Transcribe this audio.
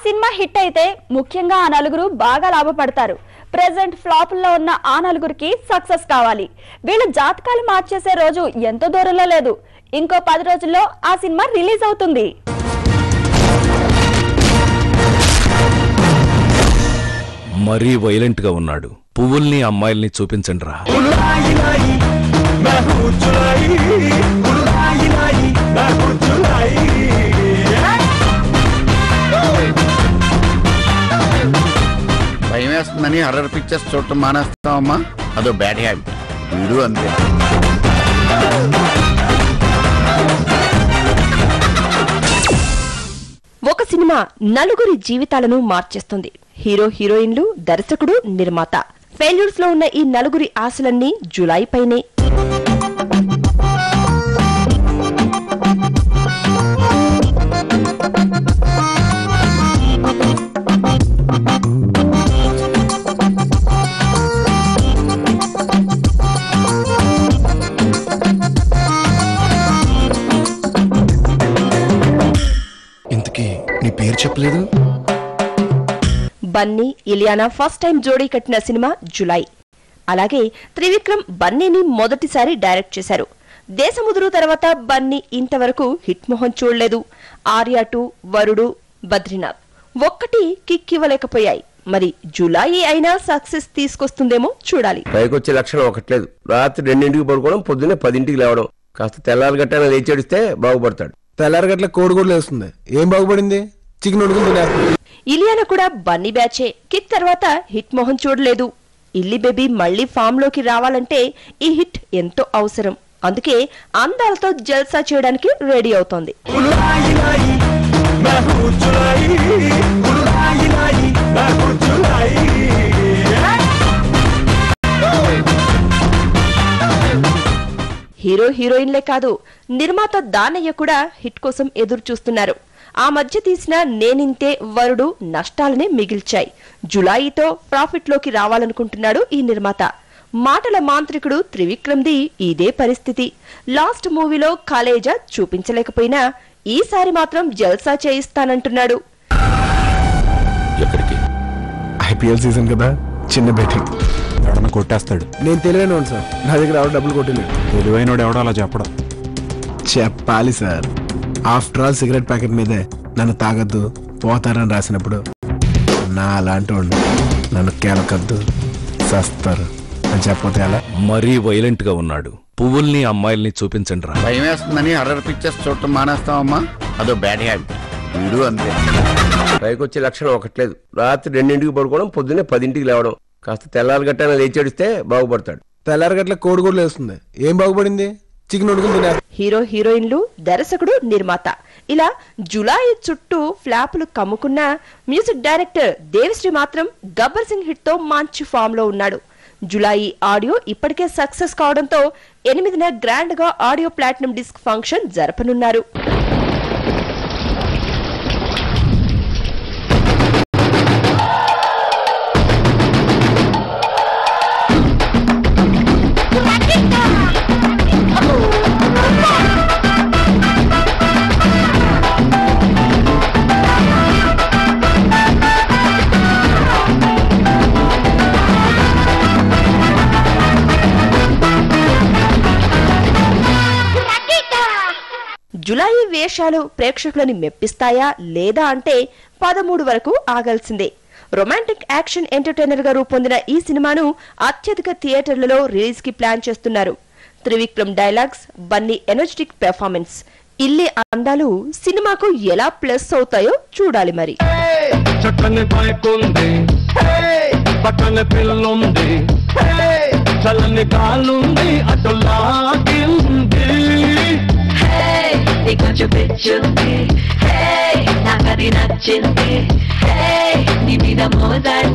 Cinema hit అయితే ముఖ్యంగా ఆ నలుగురు బాగా లాభపడతారు. ప్రెజెంట్ ఫ్లాపుల్లో ఉన్న ఆ నలుగురికి సక్సెస్ కావాలి. వీళ్ళ జాతకాలు మార్చేసే రోజు ఎంతో దూరంలో లేదు. ఇంకో 10 రోజుల్లో ఆ సినిమా రిలీజ్ అవుతుంది. మరీ వైలెంట్ గా ఉన్నాడు. పువ్వుల్ని అమ్మాయిల్ని చూపించండిరా. భయం వేస్తుందని హర్రర్ పిక్చర్స్ చూడటం మానేస్తామమ్మా. అదో బ్యాడ్ హ్యాబిట్. వీడు అంతే. ఒక సినిమా నలుగురి జీవితాలను మార్చేస్తుంది. హీరో హీరోయిన్లు, దర్శకుడు, నిర్మాత. ఫెయిల్యూర్స్ లో ఉన్న ఈ నలుగురి ఆశలన్నీ జులై పైనే. ఇంతకీ నీ పేరు చెప్పలేదు? బన్నీ, ఇలియానా ఫస్ట్ టైం జోడీ కట్టిన సినిమా జులై. అలాగే త్రివిక్రమ్ బన్నీని మొదటిసారి డైరెక్ట్ చేశారు. దేశముదురు తర్వాత బన్నీ ఇంతవరకు హిట్ మొహం చూడలేదు. ఆర్యా 2, వరుడు, బద్రీనాథ్ ఒక్కటి కిక్ ఇవ్వలేకపోయాయి. మరి జులై అయినా సక్సెస్ తీసుకొస్తుందేమో చూడాలి. పైకొచ్చే లక్షణం ఒకట్లేదు. రాత్రి 2ంటికి పడుకోవడం, పొద్దున్నే 10ంటికి లేవడం. కాస్త తెల్లారి గట్ట లేచేడిస్తే బాగుపడతాడు. తెల్లారి గట్ల కోడి కూడా లేస్తుంది. ఏం బాగుపడింది? చికెన్ ఉడుకుని తినేస్తుంది. ఇలియానా కూడా బన్నీ బ్యాచే. కిక్ తర్వాత హిట్ మొహం చూడలేదు. ఇల్లి బేబీ మళ్లీ ఫామ్ లోకి రావాలంటే ఈ హిట్ ఎంతో అవసరం. అందుకే అందాలతో జల్సా చేయడానికి రెడీ అవుతోంది. హీరో హీరోయిన్లే కాదు, నిర్మాత దానయ్య కూడా హిట్ కోసం ఎదురు చూస్తున్నారు. ఆ మధ్య తీసిన నేనింతే, వరుడు నష్టాలనే మిగిల్చాయి. జులైతో ప్రాఫిట్ లోకి రావాలనుకుంటున్నాడు ఈ నిర్మాత. మాటల మాంత్రికుడు త్రివిక్రమ్ది ఇదే పరిస్థితి. లాస్ట్ మూవీలో కాలేజా చూపించలేకపోయినా ఈసారి మాత్రం జల్సా చేయిస్తానంటున్నాడు. ఐపీఎల్ సీజన్ కదా, చిన్న బెట్టింగ్. ఎవడన్నా కొట్టేస్తాడు. నేను తెలివైన సార్, నా దగ్గర ఎవరు డబ్బులు కొట్టలేదు. తెలివైనోడు ఎవడో అలా చెప్పడం. చెప్పాలి sir. After all cigarette packet మీదే నన్ను తాగద్దు, పోతారని రాసినప్పుడు నా అలాంటి వాడు నన్ను కేలకద్దు, సస్తారు అని చెప్పతే అలా. మరీ వైలెంట్ గా ఉన్నాడు. పువ్వుల్ని అమ్మాయిల్ని చూపించండిరా. భయం వేస్తుందని హర్రర్ పిక్చర్స్ చూడటం మానేస్తామమ్మా. అదో బ్యాడ్ హ్యాబిట్. వీడు అంతే. పైకొచ్చే లక్షణం ఒకట్లేదు. రాత్రి 2ంటికి పడుకోవడం, పొద్దున్నే 10ంటికి లేవడం. కాస్త తెల్లారి గట్ట లేచేడిస్తే బాగుపడతాడు. తెల్లారి గట్ల కోడి కూడా లేస్తుంది. ఏం బాగుపడింది? చికెన్ ఉడుకుని తినేస్తుంది. హీరో హీరోయిన్లు, దర్శకుడు, నిర్మాత ఇలా జులై చుట్టూ ఫ్లాపులు కమ్ముకున్న మ్యూజిక్ డైరెక్టర్ దేవిశ్రీ మాత్రం గబ్బర్ సింగ్ హిట్ తో మంచి ఫామ్ లో ఉన్నాడు. జులై ఆడియో ఇప్పటికే సక్సెస్ కావడంతో 8న గ్రాండ్ గా ఆడియో ప్లాటినం డిస్క్ ఫంక్షన్ జరపనున్నారు. జులై వేషాలు ప్రేక్షకులని మెప్పిస్తాయా లేదా అంటే 13 వరకు ఆగాల్సిందే. రొమాంటిక్ యాక్షన్ ఎంటర్టైనర్ గా రూపొందిన ఈ సినిమాను అత్యధిక థియేటర్లలో రిలీజ్ కి ప్లాన్ చేస్తున్నారు. Trivikram dialogues, Bunny energetic performance, ఇల్లి అందాలు సినిమాకు ఎలా ప్లస్ అవుతాయో చూడాలి మరి. కొంచెం పిచ్చుంది, నాకది నచ్చింది, నీ మీద మోదాలి.